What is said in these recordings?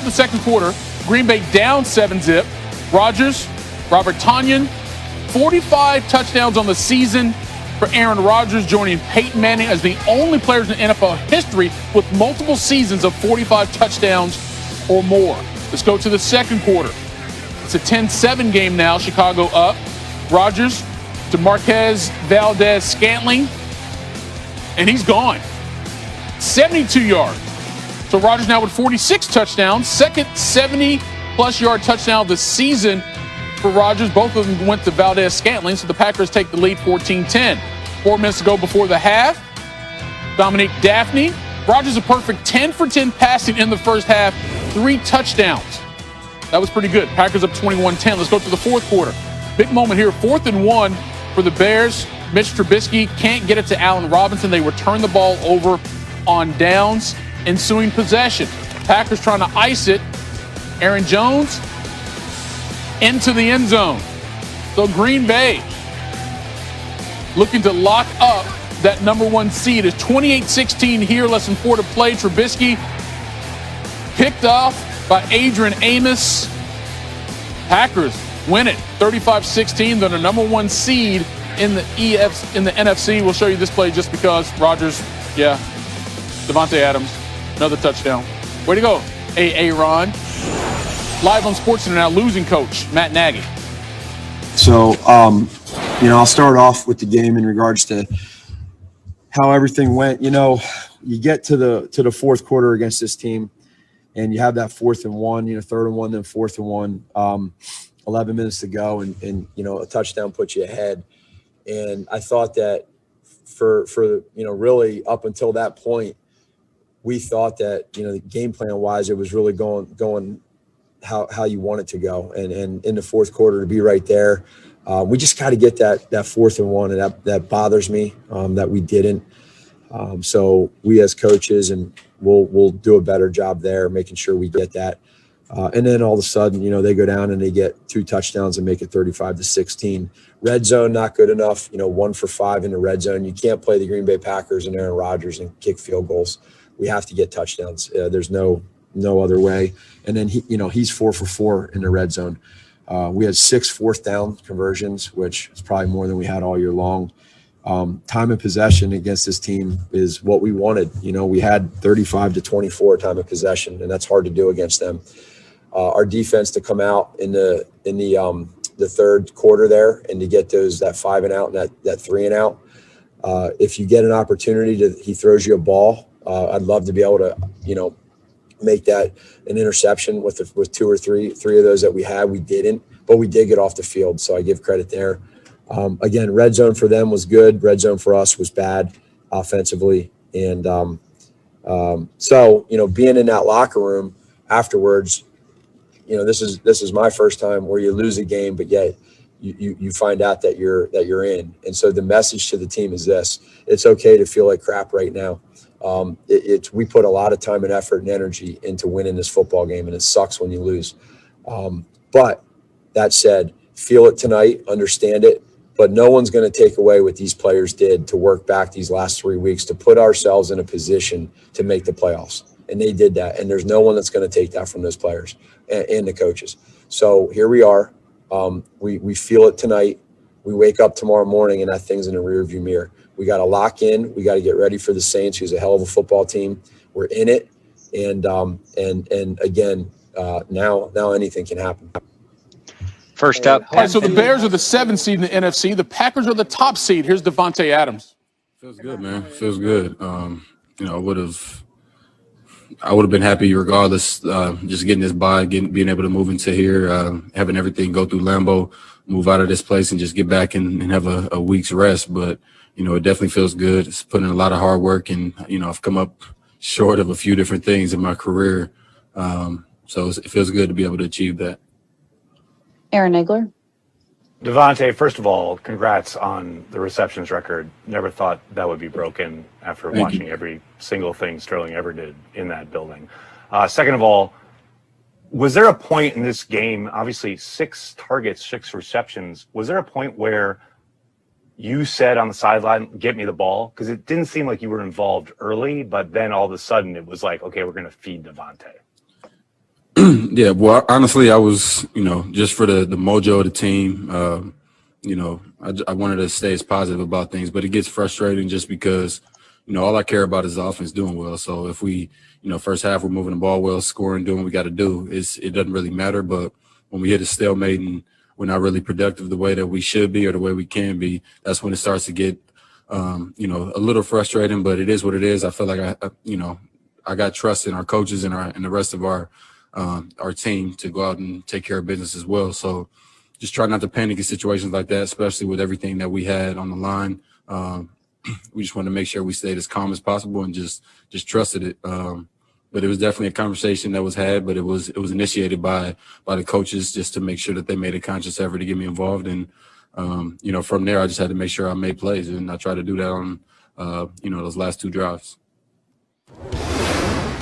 the second quarter. Green Bay down 7-zip. Rodgers, Robert Tonyan, 45 touchdowns on the season for Aaron Rodgers, joining Peyton Manning as the only players in NFL history with multiple seasons of 45 touchdowns or more. Let's go to the second quarter. It's a 10-7 game now. Chicago up. Rodgers to Marquez Valdez-Scantling, and he's gone. 72 yards. So Rodgers now with 46 touchdowns, second 70-plus yard touchdown of the season for Rodgers. Both of them went to Valdez-Scantling, so the Packers take the lead 14-10. 4 minutes to go before the half. Dominique Daphne. Rodgers a perfect 10 for 10 passing in the first half, 3 touchdowns. That was pretty good. Packers up 21-10. Let's go to the fourth quarter. Big moment here, 4th and 1 for the Bears. Mitch Trubisky can't get it to Allen Robinson. They return the ball over on downs. Ensuing possession. Packers trying to ice it. Aaron Jones into the end zone. So Green Bay looking to lock up that number 1 seed. Is 28-16 here, less than 4 to play. Trubisky picked off by Adrian Amos. Packers win it 35-16. They're the number 1 seed in the NFC. We'll show you this play just because Rodgers, Devontae Adams, another touchdown. Way to go, Aaron. Live on SportsCenter now, losing coach Matt Nagy. So, I'll start off with the game in regards to how everything went. You get to the fourth quarter against this team, and you have that 4th and 1, 3rd and 1, then 4th and 1. 11 minutes to go, and a touchdown puts you ahead. And I thought that for really up until that point, we thought that the game plan wise, it was really going how you want it to go. And in the fourth quarter to be right there, we just got to get that 4th and 1, and that bothers me that we didn't. So we as coaches, and we'll do a better job there, making sure we get that. And then all of a sudden, they go down and they get 2 touchdowns and make it 35-16. Red zone, not good enough. 1 for 5 in the red zone. You can't play the Green Bay Packers and Aaron Rodgers and kick field goals. We have to get touchdowns. There's no other way. And then he's 4 for 4 in the red zone. We had 6 fourth down conversions, which is probably more than we had all year long. Time of possession against this team is what we wanted. We had 35-24 time of possession, and that's hard to do against them. Our defense to come out in the third quarter there and to get that 5 and out and that 3 and out. If you get an opportunity he throws you a ball. I'd love to be able to make that an interception with 2 or 3 of those that we had. We didn't, but we did get off the field, so I give credit there. Again, red zone for them was good. Red zone for us was bad offensively, and so being in that locker room afterwards. This is my first time where you lose a game, but yet you find out that you're in. And so the message to the team is this: it's okay to feel like crap right now. We put a lot of time and effort and energy into winning this football game, and it sucks when you lose. But that said, feel it tonight, understand it. But no one's going to take away what these players did to work back these last 3 weeks to put ourselves in a position to make the playoffs. And they did that. And there's no one that's going to take that from those players and the coaches. So here we are. We feel it tonight. We wake up tomorrow morning and that thing's in a rearview mirror. We got to lock in. We got to get ready for the Saints, who's a hell of a football team. We're in it. And again, now anything can happen. First up. All right, so the Bears are the 7th seed in the NFC. The Packers are the top seed. Here's Devontae Adams. Feels good, man. Feels good. I would have been happy regardless, just getting this bye, being able to move into here, having everything go through Lambeau, move out of this place and just get back and have a week's rest. But, it definitely feels good. It's put in a lot of hard work, and, I've come up short of a few different things in my career. So it feels good to be able to achieve that. Aaron Nagler. Devontae, first of all, congrats on the receptions record. Never thought that would be broken after watching every single thing Sterling ever did in that building. Second of all, was there a point in this game, obviously 6 targets, 6 receptions, was there a point where you said on the sideline, get me the ball? Because it didn't seem like you were involved early, but then all of a sudden it was like, okay, we're going to feed Devontae. Yeah, well, honestly, I was, just for the mojo of the team, I wanted to stay as positive about things, but it gets frustrating just because, all I care about is the offense doing well. So if we, first half we're moving the ball well, scoring, doing what we got to do, it doesn't really matter. But when we hit a stalemate and we're not really productive the way that we should be or the way we can be, that's when it starts to get, a little frustrating. But it is what it is. I feel like I got trust in our coaches and the rest of our team to go out and take care of business as well. So just try not to panic in situations like that, especially with everything that we had on the line. We just wanted to make sure we stayed as calm as possible and just trusted it. But it was definitely a conversation that was had, but it was initiated by the coaches just to make sure that they made a conscious effort to get me involved. And, from there, I just had to make sure I made plays, and I tried to do that on, those last 2 drives.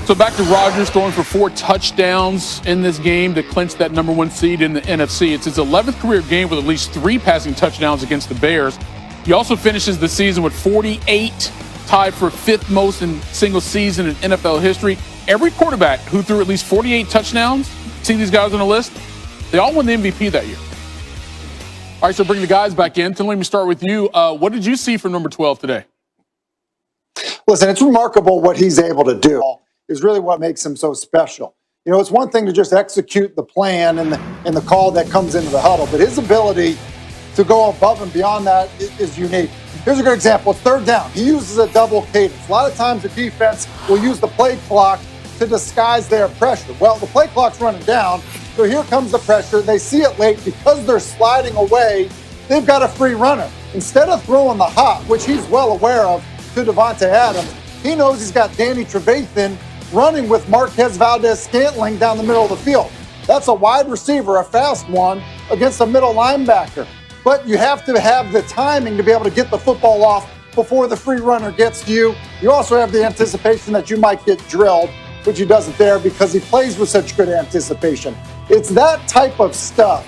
So back to Rodgers throwing for 4 touchdowns in this game to clinch that number 1 seed in the NFC. It's his 11th career game with at least 3 passing touchdowns against the Bears. He also finishes the season with 48, tied for 5th most in single season in NFL history. Every quarterback who threw at least 48 touchdowns, see these guys on the list, they all won the MVP that year. All right, so bring the guys back in. Tim, let me start with you. What did you see from number 12 today? Listen, it's remarkable what he's able to do. Is really what makes him so special. It's one thing to just execute the plan and the call that comes into the huddle, but his ability to go above and beyond that is unique. Here's a good example. It's 3rd down. He uses a double cadence. A lot of times the defense will use the play clock to disguise their pressure. Well, the play clock's running down, so here comes the pressure. They see it late because they're sliding away. They've got a free runner. Instead of throwing the hot, which he's well aware of, to Devontae Adams, he knows he's got Danny Trevathan running with Marquez Valdez-Scantling down the middle of the field. That's a wide receiver, a fast one, against a middle linebacker. But you have to have the timing to be able to get the football off before the free runner gets to you. You also have the anticipation that you might get drilled, which he doesn't there because he plays with such good anticipation. It's that type of stuff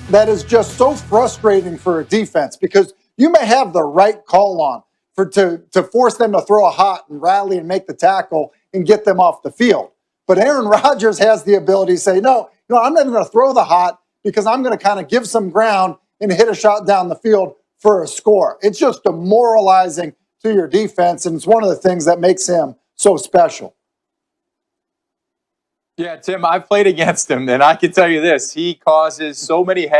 that is just so frustrating for a defense because you may have the right call on to force them to throw a hot and rally and make the tackle and get them off the field. But Aaron Rodgers has the ability to say, no, I'm not even going to throw the hot because I'm going to kind of give some ground and hit a shot down the field for a score. It's just demoralizing to your defense, and it's one of the things that makes him so special. Yeah, Tim, I've played against him, and I can tell you this. He causes so many headaches.